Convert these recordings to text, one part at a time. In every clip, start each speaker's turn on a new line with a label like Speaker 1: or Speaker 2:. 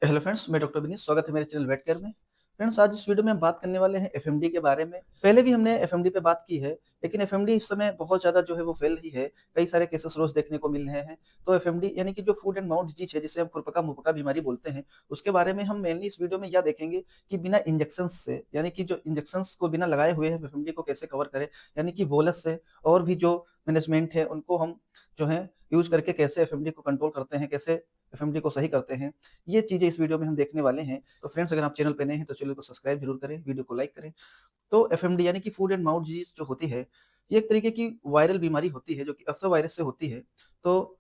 Speaker 1: Hello friends, मैं doctor Vineet. स्वागत है मेरे चैनल वेट केयर में। फ्रेंड्स, आज इस वीडियो में हम बात करने वाले हैं एफएमडी के बारे में। पहले भी हमने एफएमडी पे बात की है, लेकिन एफएमडी इस समय बहुत ज़्यादा जो है वो फैल रही है। कई सारे केसेस रोज़ देखने को मिल रहे हैं। तो एफएमडी यानी कि जो फूड एंड माउथ डिजीज़ है, जिसे हम खुरपका-मुंहपका बीमारी बोलते हैं, उसके बारे में हम मेनली इस वीडियो में यह देखेंगे कि बिना इंजेक्शंस से, यानी कि जो इंजेक्शंस को बिना लगाए हुए हम एफएमडी को कैसे कवर करें, यानी कि बोलस से और भी जो मैनेजमेंट है, उनको हम जो है यूज़ करके कैसे एफएमडी को कंट्रोल करते हैं, कैसे एफएमडी को सही करते हैं। ये चीज़ें इस वीडियो में हम देखने वाले हैं। तो फ्रेंड्स, अगर आप चैनल पे नए हैं तो चैनल को सब्सक्राइब ज़रूर करें, वीडियो को लाइक करें। तो एफएमडी यानी कि फूड एंड माउथ डिजीज़ जो होती है, ये एक तरीके की वायरल बीमारी होती है जो कि अफ्सा वायरस से होती है। तो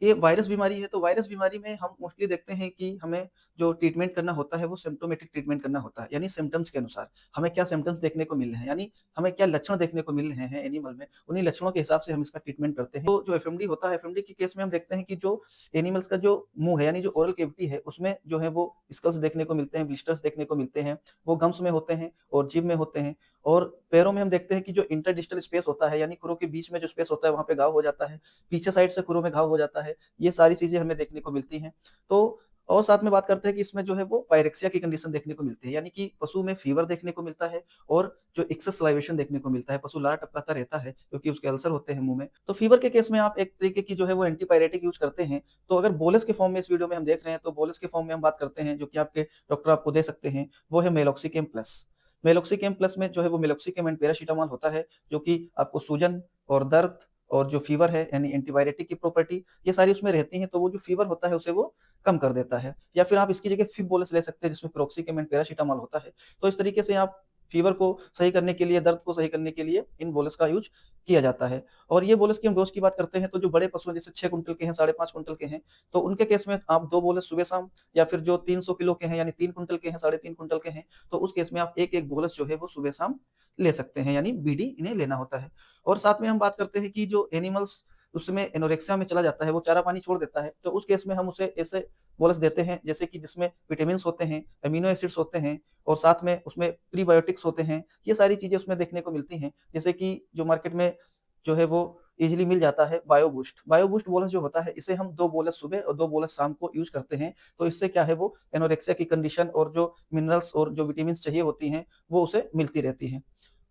Speaker 1: ये वायरस बीमारी है, तो वायरस बीमारी में हम मोस्टली देखते हैं कि हमें जो ट्रीटमेंट करना होता है वो सिम्प्टोमेटिक ट्रीटमेंट करना होता है, यानी सिम्पटम्स के अनुसार। हमें क्या सिम्पटम्स देखने को मिल रहे हैं, यानी हमें क्या लक्षण देखने को मिल रहे हैं एनिमल में, उन्हीं लक्षणों के हिसाब से हम इसका ट्रीटमेंट करते हैं। तो जो एफएमडी होता है, एफएमडी के केस में हम देखते हैं कि जो एनिमल्स का जो मुँह है, यानी जो ओरल कैविटी है, उसमें जो है वो स्कल्स देखने को मिलते हैं, ब्लिस्टर्स देखने को मिलते हैं, वो गम्स में होते हैं और जिब में होते हैं। और पैरों में हम देखते हैं कि जो इंटरडिस्टल स्पेस होता है, यानी खुरों के बीच में जो स्पेस होता है, वहाँ पे घाव हो जाता है। पीछे साइड से खुरों में घाव हो जाता है। ये सारी चीज़ें हमें देखने को मिलती हैं। तो और साथ में बात करते हैं कि इसमें जो है वो पायरेक्सिया की कंडीशन देखने को मिलती है, यानी कि पशु में फीवर देखने को मिलता है और जो एक्सेस सलाइवेशन देखने को मिलता है, पशु लार टपकाता रहता है क्योंकि उसके अल्सर होते हैं मुँह में। तो फीवर के केस में आप एक तरीके की जो है वो एंटीपायरेटिक यूज़ करते हैं। तो अगर बोलस के फॉर्म में इस वीडियो में हम देख रहे हैं, तो बोलस के फॉर्म में हम बात करते हैं, जो कि आपके डॉक्टर आपको दे सकते हैं, वो है मेलॉक्सिकेम प्लस। मेलॉक्सिकेम प्लस में जो है वो मेलॉक्सिकेम एंड पैरासिटामोल होता है, जो कि आपको सूजन और दर्द और जो फीवर है, यानी एंटीबायोटिक की प्रॉपर्टी, ये सारी उसमें रहती हैं, तो वो जो फीवर होता है उसे वो कम कर देता है। या फिर आप इसकी जगह फिब-बोलस ले सकते हैं, जिसमें पिरोक्सिकेम एंड पैरासिटामोल होता है। तो इस तरीके से आप फीवर को सही करने के लिए, दर्द को सही करने के लिए इन बोलस का यूज़ किया जाता है। और ये बोलस की हम डोज़ की बात करते हैं, तो जो बड़े पशु हैं, जैसे 6 कुंटल के हैं, 5.5 कुंटल के हैं, तो उनके केस में आप 2 बोलस सुबह-शाम, या फिर जो 300 किलो के हैं, यानी 3 कुंटल के हैं, 3.5 कुंटल के हैं, तो उस केस में आप 1-1 बोलस जो है वो सुबह-शाम ले सकते हैं, यानी बीडी इन्हें लेना होता है। और साथ में हम बात करते हैं कि जो एनिमल्स उसमें एनोरेक्सिया में चला जाता है, वो चारा-पानी छोड़ देता है, तो उस केस में हम उसे ऐसे बोलस देते हैं, जैसे कि जिसमें विटामिन्स होते हैं, अमीनो एसिड्स होते हैं और साथ में उसमें प्रीबायोटिक्स होते हैं। ये सारी चीज़ें उसमें देखने को मिलती हैं, जैसे कि जो मार्केट में जो है वो ईज़िली मिल जाता है bio boost. Bio boost bolus जो होता है, इसे हम 2 बोलस सुबह और 2 बोलस शाम को यूज़ करते हैं, तो इससे क्या है, वो एनोरेक्सिया की कंडीशन और जो मिनरल्स और जो विटामिन्स चाहिए होती हैं, वो उसे मिलती रहती हैं।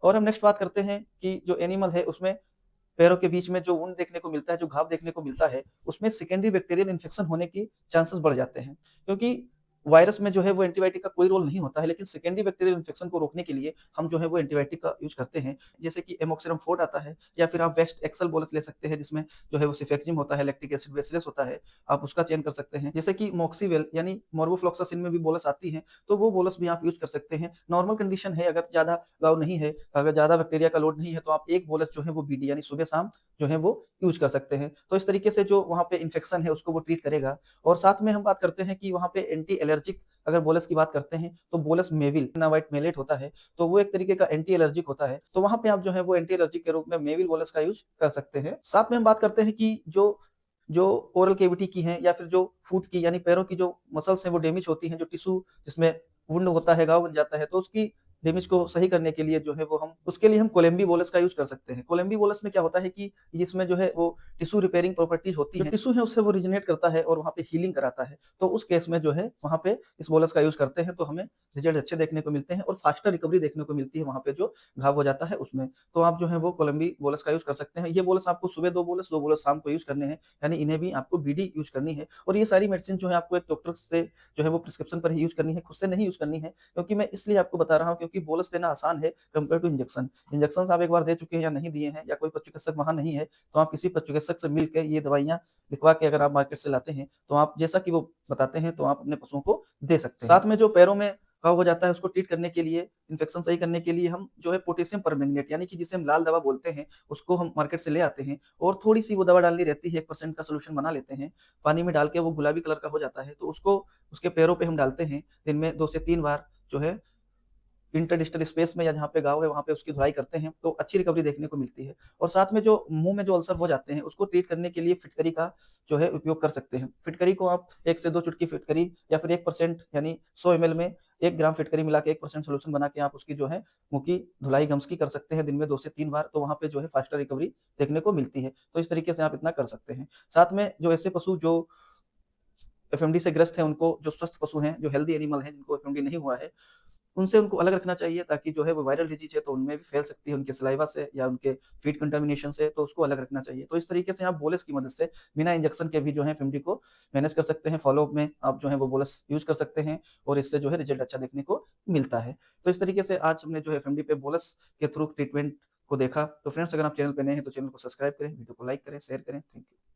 Speaker 1: और हम नेक्स्ट बात करते हैं कि जो एनिमल है, उसमें पैरों के बीच में जो वुंड देखने को मिलता है, जो घाव देखने को मिलता है, उसमें सेकेंडरी बैक्टीरियल इन्फेक्शन होने की चांसेस बढ़ जाते हैं। क्योंकि वायरस में जो है वो एंटीबायोटिक का कोई रोल नहीं होता है, लेकिन सेकेंडरी बैक्टीरियल इन्फेक्शन को रोकने के लिए हम जो है वो एंटीबायोटिक का यूज़ करते हैं। जैसे कि एमोक्सिलम फोर्ट आता है, या फिर आप वेस्ट एक्सेल बोलस ले सकते हैं, जिसमें जो है वो सिफेक्जिम होता है, लैक्टिक एसिड बेसिलस होता है, आप उसका चयन कर सकते हैं। जैसे कि मोक्सिवेल यानी मोर्बोफ्लॉक्सासिन में भी बोलस आती है, तो वो बोलस भी आप यूज़ कर सकते हैं। नॉर्मल कंडीशन है, अगर ज़्यादा घाव नहीं है, अगर ज़्यादा बैक्टीरिया का लोड नहीं है, तो आप 1 बोलस जो है वो बीडी यानी सुबह-शाम जो है वो यूज़ कर सकते हैं। तो इस तरीके से जो वहाँ पे इन्फेक्शन है उसको वो ट्रीट करेगा। और साथ में हम बात करते हैं कि वहाँ पे एंटी एलर्जिक अगर बोलस की बात करते हैं, तो बोलस मेविल नाइट मेलेट होता है, तो वो एक तरीके का एंटी एलर्जिक होता है। तो वहाँ पे आप जो है वो एंटी एलर्जिक के रूप में मेविल बोलस का यूज़ कर सकते हैं। साथ में हम बात करते हैं कि जो जो ओरल कैविटी की हैं, या फिर जो फुट की यानी पैरों की जो मसल्स हैं वो डैमेज होती हैं, जो टिश्यू जिसमें वुंड होता है, घाव बन जाता है, तो उसकी डैमेज को सही करने के लिए जो है वो हम उसके लिए हम कोलम्बी बोलस का यूज़ कर सकते हैं। कोलम्बी बोलस में क्या होता है कि इसमें जो है वो टिश्यू रिपेयरिंग प्रॉपर्टीज़ होती हैं। जो टिश्यू है उससे वो रिजेनरेट करता है और वहाँ पे हीलिंग कराता है। तो उस केस में जो है वहाँ पे इस बोलस का यूज़ करते हैं, तो हमें रिजल्ट अच्छे देखने को मिलते हैं और फास्टर रिकवरी देखने को मिलती है वहाँ पे जो घाव हो जाता है उसमें। तो आप जो है वो कोलम्बी बोलस का यूज़ कर सकते हैं। ये बोलस आपको सुबह 2 बोलस शाम को यूज़ करने हैं, यानी इन्हें भी आपको बीडी यूज़ करनी है। और ये सारी मेडिसिन जो है आपको एक डॉक्टर से जो है वो प्रिस्क्रिप्शन पर ही यूज़ करनी है, खुद से नहीं यूज़ करनी है। क्योंकि मैं इसलिए आपको बता रहा हूँ, क्योंकि बोलस देना आसान है कंपेयर टू इंजेक्शन। इंजेक्शंस आप एक बार दे चुके हैं या नहीं दिए हैं, या कोई पशु चिकित्सक वहाँ नहीं है, तो आप किसी पशु चिकित्सक से मिल के ये दवाइयाँ लिखवा के अगर आप मार्केट से लाते हैं, तो आप जैसा कि वो बताते हैं, तो आप अपने पशुओं को दे सकते हैं। साथ में जो पैरों में घाव हो जाता है, उसको ट्रीट करने के लिए, इन्फेक्शन सही करने के लिए हम जो है पोटेशियम परमैंगनेट, यानी कि जिसे हम लाल दवा बोलते हैं, उसको हम मार्केट से ले आते हैं और थोड़ी-सी वो दवा डालनी रहती है, 1% का सॉल्यूशन बना लेते हैं। पानी में डाल के वो गुलाबी कलर का हो जाता है, तो उसको उसके पैरों पे हम डालते हैं। दिन में 2 से 3 बार जो है इंटरडिस्टल स्पेस में, या जहाँ पे घाव है वहाँ पे उसकी धुलाई करते हैं, तो अच्छी रिकवरी देखने को मिलती है। और साथ में जो मुँह में जो अल्सर हो जाते हैं, उसको ट्रीट करने के लिए फिटकरी का जो है उपयोग कर सकते हैं। फिटकरी को आप 1 से 2 चुटकी फिटकरी, या फिर 1% यानी 100 एमएल में 1 ग्राम फिटकरी मिला के 1% सॉल्यूशन बना के आप उसकी जो है मुँह की धुलाई गम्स की कर सकते हैं दिन में 2 से 3 बार, तो वहाँ पे जो है फास्टर रिकवरी देखने को मिलती है। तो इस तरीके से आप इतना कर सकते हैं। साथ में जो ऐसे पशु जो एफएमडी से ग्रस्त हैं उनको, जो स्वस्थ पशु हैं, जो हेल्दी एनिमल हैं, जिनको एफएमडी नहीं हुआ है, उनसे उनको अलग रखना चाहिए ताकि जो है वो वायरल डिजीज़ है तो उनमें भी फैल सकती है उनके सलाइवा से या उनके फीड कंटामिनेशन से, तो उसको अलग रखना चाहिए। तो इस तरीके से आप बोलस की मदद से बिना इंजेक्शन के भी जो है एफएमडी को मैनेज कर सकते हैं। फ़ॉलो-अप में आप जो है वो बोलस यूज़ कर सकते हैं और इससे जो है रिज़ल्ट अच्छा देखने को मिलता है। तो इस तरीके से आज हमने जो है एफएमडी पे बोलस के थ्रू ट्रीटमेंट को देखा। तो फ्रेंड्स, अगर आप चैनल पे नए हैं तो चैनल को सब्सक्राइब करें, वीडियो को लाइक करें, शेयर करें। Thank you.